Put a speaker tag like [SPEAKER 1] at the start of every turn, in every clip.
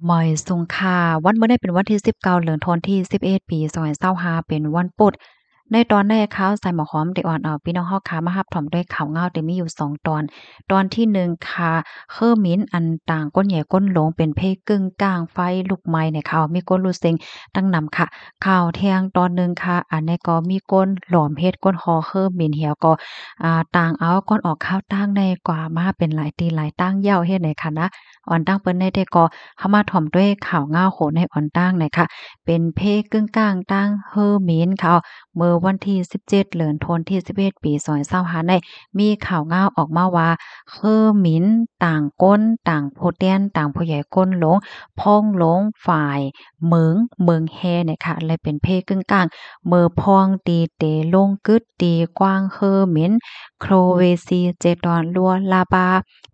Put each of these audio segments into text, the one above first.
[SPEAKER 1] หมอยสุงค่าวันมื้อนี้เป็นวันที่19เดือนธันวาคมที่11ปี2025เป็นวันพุธในตอนแรกข่าวใส่หมอหอมได้อ่อนเอาพี่น้องเฮาค่ะมารับถ่อมด้วยข่าวเหงาที่มีอยู่2ตอนตอนที่1ค่ะเคอมิ้นอันต่างก้นใหญ่ก้นหลงเป็นเพกึ่งกลางไฟลุกไหม้ในข่าวมีก้นรูเซ็งดังนำค่ะข่าวเที่ยงตอนหนึ่งค่ะอันนี้ก็มีก้นหลอมเฮ็ดก้นคอเคอมิ้นเหี่ยวก็ต่างเอาก้นออกข้าวตั้งในกว่ามาเป็นหลายตีหลายตั้งเหย้าเฮ็ดไหนค่ะนะอ่อนตั้งเปิ้นได้แต่ก็ เข้ามาถ่อมด้วยข่าวง่าวโหนให้อ่อนตั้งหน่อยค่ะเป็นเพกึ่งกลางตั้งเฮอมีนค่ะเมื่อวันที่17เดือนธันวาคมที่11ปี2025ได้มีข่าวง่าวออกมาว่าเฮอมินต่างก้นต่างโพเตียนต่างผู้ใหญ่ก้นหลงพ้องหลงฝ่ายเมืองแฮเนี่ยค่ะเลยเป็นเพกึ่งกลางเมื่อพองตีเตลงกึดตีกว้างเฮอมินโครเวซีเจดอนลัวลาบา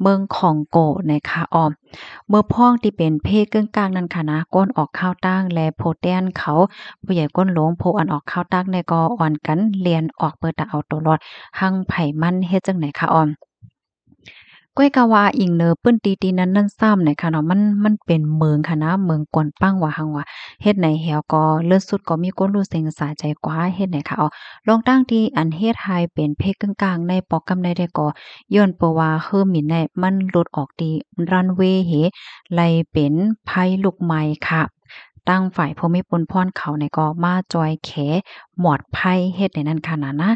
[SPEAKER 1] เมืองของโกนะคะออม เมื่อพ้องที่เป็นเพศกึ่งกลางนั้นค่ะนะก้นออกข้าวตั้งและโพแตนเขาผู้ใหญ่ก้นหลวงโพอันออกข้าวตั้งในก็อ่อนกันเรียนออกเปิดตาเอาตัวรอดหังไผมันเฮ็ดจังไหนคะออมก้อยกะว่าอิงเนอเปิ้นตีนั้นนั่นซ้ำเนี่ยค่ะเนาะมันเป็นเมืองค่ะนะเมืองกวนปั้งว่าหังว่าเฮ็ดไหนแหวก็เลิศสุดก็มีคนรู้เซ็งสาใจกว่าเฮ็ดไหนค่ะลองตั้งที่อันเฮ็ดให้เป็นเพศกึ่งกลางในปอกกำไดได้ก็ย้อนเปว่าคือหมิ่นในมันหลุดออกดีรันเวย์เหไลเป็นภัยลูกใหม่ค่ะตั้งฝ่ายภูมิพลพรเขาเนี่ยก็มาจอยแขหมอดภัยเฮ็ดในนั้นค่ะนะ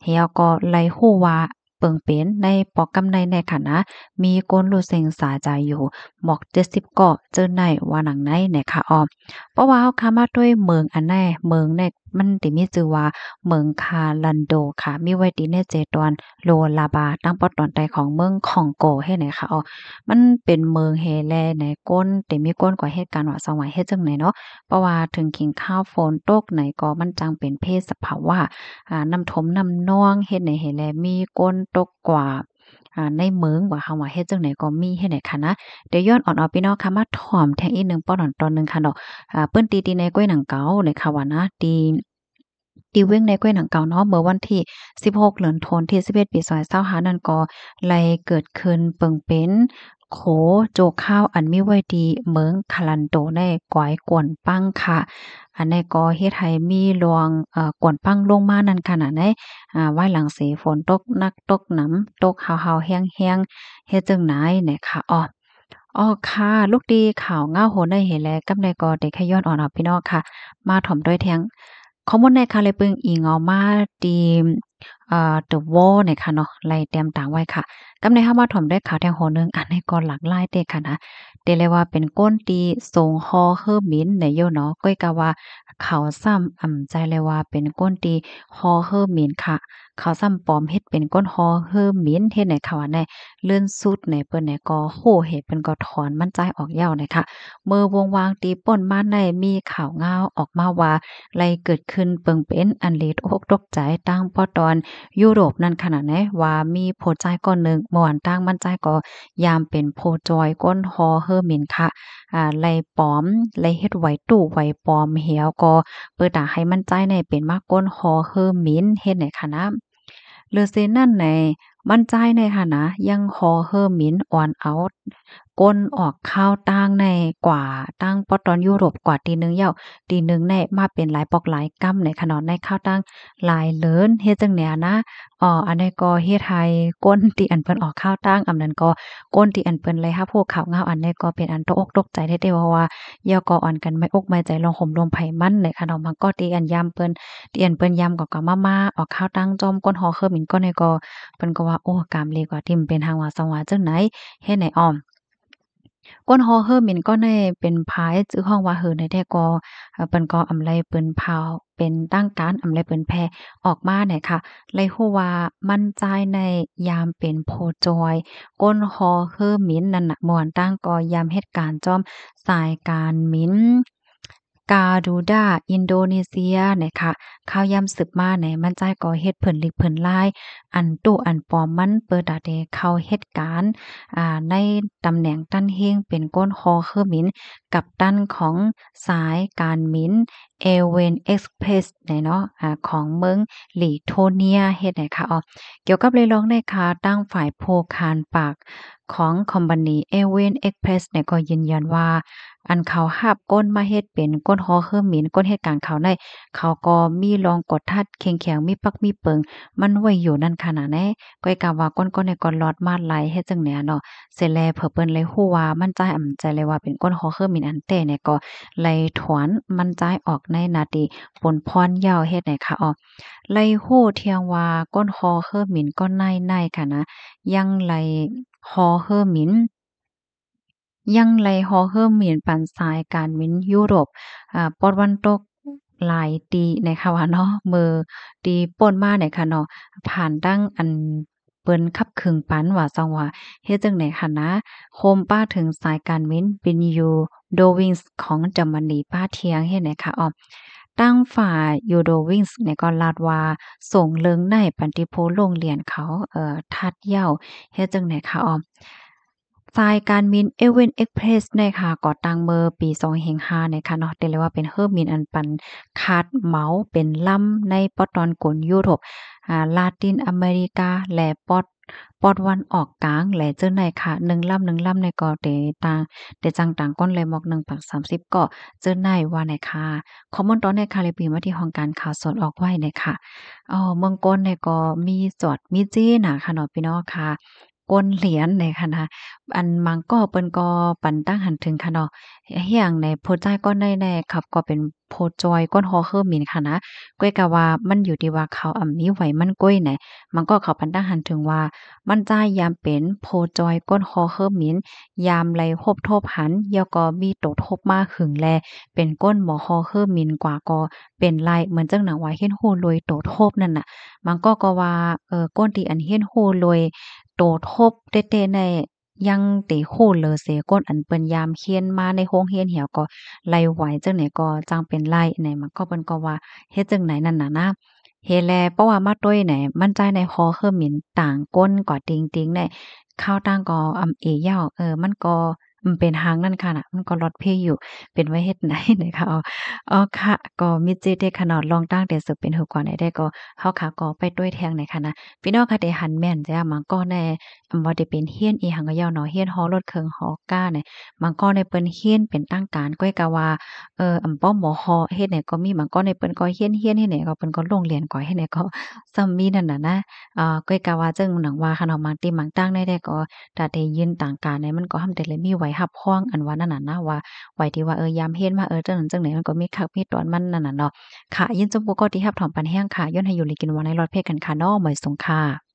[SPEAKER 1] เฮียก็ไล่ฮู้ว่าเปิงเป็นในปอกกำในในค่ะนะมีก้นรูเซ็งสาใจอยู่หมอก70เกาะเจอในว่าหนังในเนี่ยค่ะเพราะว่าเฮาค้ามาด้วยเมืองอันแน่เมืองเนี่ยมันสิมีชื่อว่าเมืองคาลันโดค่ะมีไว้ที่ในเจตอนโลลาบาตั้งปอดตอนใต้ของเมืองคองโกให้ไหนค่ะมันเป็นเมืองเฮแลในก้นแต่มีก้นกว่าเหตุการณ์ว่าสมัยเฮ็ดจังไหนเนาะเพราะว่าถึงขิงข้าวฝนตกไหนก็มันจังเป็นเพศสภาวะน้ำทมน้ำนองเฮ็ดไหนเห็นแลมีก้นตกกว่าในเมืองว่าคำว่าเฮ็ดจังไหนก็มีเฮ็ดไหนค่ะนะเดี๋ยวย้อนเอาพี่น้องค่ะมาถ่อมแทงอีกหนึ่งป้อตอนหนึ่งค่ะเนาะเปิ้นตีในก้วยหนังเก๋าในค่ะว่านะตีเว้งในก้วยหนังเก่าเนาะเมื่อวันที่16เดือนธันวาคมที่11ปี2025นั่นก็ไลเกิดขึ้นเปิงเป็นโขโจกข้าวอันมีไว้ดีเมืองคาลันโตในก๋อยกวนปั้งค่ะอันนี้ก็เฮ็ดให้มีลวงกวนปั้งลงมานั่นขนาดไหนไว้หลังเสฝนตกหนักตกหนำตกฮาวๆแห้งๆเฮ็ดจั่งใดเนี่ยค่ะค่ะลูกดีข่าวง่าโหนได้เห็นแล้วกับในก็ได้แค่ย้อนอ่อนพี่น้องค่ะมาถ่อมด้วยแทงข้อมูลในค่ะเลยเปิงอิงเอามาตีThe Wall เนี่ยค่ะเนาะไล่แต้มต่างไว้ค่ะกับในเฮามาถ่อมด้วยข่าวแทงโหนึงอันนี้ก็หลากหลายเด้ค่ะนะเดเลยว่าเป็นก้นตีทรงฮอเฮอหมินในโยเนาะก้อยกะว่าเขาซ้ำใจเลยว่าเป็นก้นตีฮอเฮอหมินค่ะเขาซ้ำปลอมเฮ็ดเป็นก้นฮอเฮอหมินเฮ็ดให้เขาว่าในเลื่อนสุดในเปิ้นเนี่ยก็โหเหตุเพิ่นก็ถอนมั่นใจออกแล้วนะคะเมื่อวงวางตีป่นมาในมีข่าวง่าวออกมาว่าไลเกิดขึ้นเปิงเป็นอันเลดอกตกใจตั้งพอตอนยุโรปนั่นขนาดไหนว่ามีโพใจก้อนหนึ่งเมื่อวานตั้งมั่นใจก็ยามเป็นโพจอยก้นฮอเฮอร์มินค่ะไลปลอมไลเฮ็ดไว้ตู้ไว้ปลอมเหี่ยวก็เปิดตาให้มั่นใจในเป็นมากก้นฮอเฮอร์มินเฮ็ดไหนค่ะนะเลอเซนั่นในมั่นใจในค่ะนะยังฮอเฮอร์มินออนเอาก้นออกข้าวตั้งในกว่าตั้งปอตอนยุโรปกว่าตีหนึ่งเหย้าตีหนึ่งในมาเป็นหลายปอกหลายกำในขนาดในข้าวตั้งหลายเลินเฮ็ดจังแหนนะอันนี้ก็เฮ็ดให้ก้นที่อันเพิ่นออกข้าวตั้งอันนั้นก็ก้นที่อันเพิ่นเลยค่ะพวกข่าวเงาอันนี้ก็เป็นอันตกอกตกใจแท้ๆเพราะว่าย่อก็อ่อนกันไม่อกไม่ใจลองห่มลมไผมันในค่ะเนาะมันก็ตีอันยามเพิ่นตีอันเปิ้นยามก็มาออกข้าวตั้งจอมก้นหอเคิมอีกก็ในก็เพิ่นก็ว่าโอ้กามเลกว่าที่มันเป็นทางว่าสว่าจังไหนเฮ็ดให้อ้อม ก้นฮอเฮอร์มินก็ในเป็นพายจื้อห้องว่าเหือในแท้ก็เปิ้นก็อำไลเปิ้นพาวเป็นตั้งการอำไลเปิ้นแพออกมาเนี่ยค่ะไลฮู้ว่ามั่นใจในยามเป็นโพจอยก้นฮอเฮอร์มินนั่นน่ะม่วนตั้งก็ยามเหตุการณ์จอมสายการมินGaruda อินโดนีเซียเนี่ยค่ะข่าวยามสืบมาเนี่ยมันใจก่อเฮ็ดเพิ่นลิกเพิ่นลายอันตู้อันปลอมมันเปิดดาเดเข้าเหตุการณ์ในตำแหน่งตั้นเฮงเป็นก้นคอเครือหมินกัปตันของสายการหมิน Airways Express เนี่ยเนาะของเมืองลิโทเนียเฮ็ดให้ค่ะเกี่ยวกับเรื่องนะคะตั้งฝ่ายโภคารปากของคอมพานี Airways Express เนี่ยก็ยืนยันว่าอันเขาหาบก้นมาเฮ็ดเป็นก้นฮอเครื่องหมินก้นเหตุการณ์เขาได้เขาก็มีรองกดทัดแข็งๆมีปักมีเปิงมันไว้อยู่นั่นขนาดแน่ก้อยกะว่าก้นๆเนี่ยก็ลอดมาดไหลเฮ็ดจังเนี่ยเนาะเสร็จแล้วเพิ่นเลยฮู้ว่ามั่นใจใจเลยว่าเป็นก้นฮอเครื่องหมินอันแท้เนี่ยก็ไหลถอนมั่นใจออกในนาทีฝนพรยาวเฮ็ดให้ค่ะไหลฮู้เที่ยงว่าก้นฮอเครื่องหมินก็ในๆค่ะนะยังไหลฮอเครื่องหมิน ยังไลฮอเฮิมเหมียนปันสายการมินยุโรปปอดวันตกหลายตีนะคะว่าเนาะมือตีป่นมาเนี่ยค่ะเนาะผ่านดั้งอันเปิ้นขับขึงปันว่าจังว่าเฮ็ดจังไหนค่ะนะโคมป้าถึงสายการมินบินยูโดวิงส์ของเยอรมนีป้าเทียงเฮ็ดไหนค่ะตั้งฝ่ายยูโดวิงส์เนี่ยก็ลาดว่าส่งเลิงในปันติโพโรงเรียนเขาทัดเหย้าเฮ็ดจังไหนคะสายการบิน Avion Express นะคะก่อตั้งเมื่อปี2005นะคะเนาะได้เลยว่าเป็นเครื่องบินอันปันคาดเหมาเป็นลำในปอดตอนกลยุโรปลาตินอเมริกาและปอดวันออกกลางและเจ้าไหนค่ะ1ลำในก็เตจังต่างก้นเลยหมอก1ปัก30ก็เจ้าไหนว่าไหนค่ะข้อมูลตอนในค่ะเลยปีมาที่ห้องการข่าวสดออกไว้เนี่ยค่ะเมืองก้นเนี่ยก็มีจอดมีจี้น่ะค่ะเนาะพี่น้องค่ะก้นเหรียญเนี่ยค่ะนะ อันมังก็เปิ้นก็ปันตั้งหันถึงค่ะเนาะเฮียงในโพดใจก้อนได้ๆครับก็เป็นโพดจอยก้นฮอเคอร์มินค่ะนะก้อยกะว่ามันอยู่ที่ว่าเขามีไหวมันก้อยไหนมันก็เขาปันตั้งหันถึงว่ามันจ่ายยามเป็นโพดจอยก้นฮอเคอร์มินยามไหลโฮบทบหันยอก็มีโตทบมาหึงแลเป็นก้นหมอฮอเคอร์มินกว่าก็เป็นลายเหมือนจังหนังว่าเฮ็ดโฮรวยโตทบนั่นน่ะมันก็ว่าก้นที่อันเฮ็ดโฮรวยโตทบเต๊ๆใน ยังติโ้เลอเสก้นอันเปิ้นยามเคียนมาในโรงเรียนเหี่ยวก็ไล่ไหวจังไหนก็จังเป็นไล่ไหนมันก็เปิ้นก็ว่าเฮ็ดจังไหนนั่นน่ะนะเฮแลเพราะว่ามาต้วยไหนมั่นใจในคอเคอหมิ่นต่างก้นกว่าติงๆได้ข้าวตั้งก็เอยาวมันก็เป็นหางนั่นค่ะน่ะมันก็ลดเพอยู่เป็นไว้เฮ็ดไหนนะคะค่ะก็มีจิได้ขนาดลองตั้งแต่สึกเป็นหือกว่าไหนได้ก็เฮาค่ะก็ไปต้วยแทงไหนค่ะนะพี่น้องค่ะได้หันแม่นจ้ะมันก็แน่ บ่ได้เป็นเฮียนอีหังกะยาวเนาะเฮียนฮอรถเครื่องฮอก้าเนี่ยบางก้อนในเปิ้นเฮียนเป็นตั้งการก้อยกะว่าป้อมหมอฮอเฮ็ดไหนก็มีบางก้อนในเปิ้นก็เฮียนเฮ็ดไหนก็เปิ้นก็โรงเรียนก็เฮ็ดไหนก็ซ้ำมีนั่นน่ะนะก้อยกะว่าจึงหนังว่าคันเอามาติมังตั้งได้ก็ถ้าได้ยืนต่างการเนี่ยมันก็ทำได้เลยมีไว้รับรองอันว่านั่นน่ะนะว่าไว้ที่ว่า ยามเฮ็ดมาจังนั้นจังไหนมันก็มีคักมีตอนมันนั่นน่ะเนาะค่ะยินจมผู้ก็ที่รับถอมปันแห้งค่ะย้อนให้อยู่ลีกินวันในรอดเพศกันค่ะเนาะหมอยสงค่ะ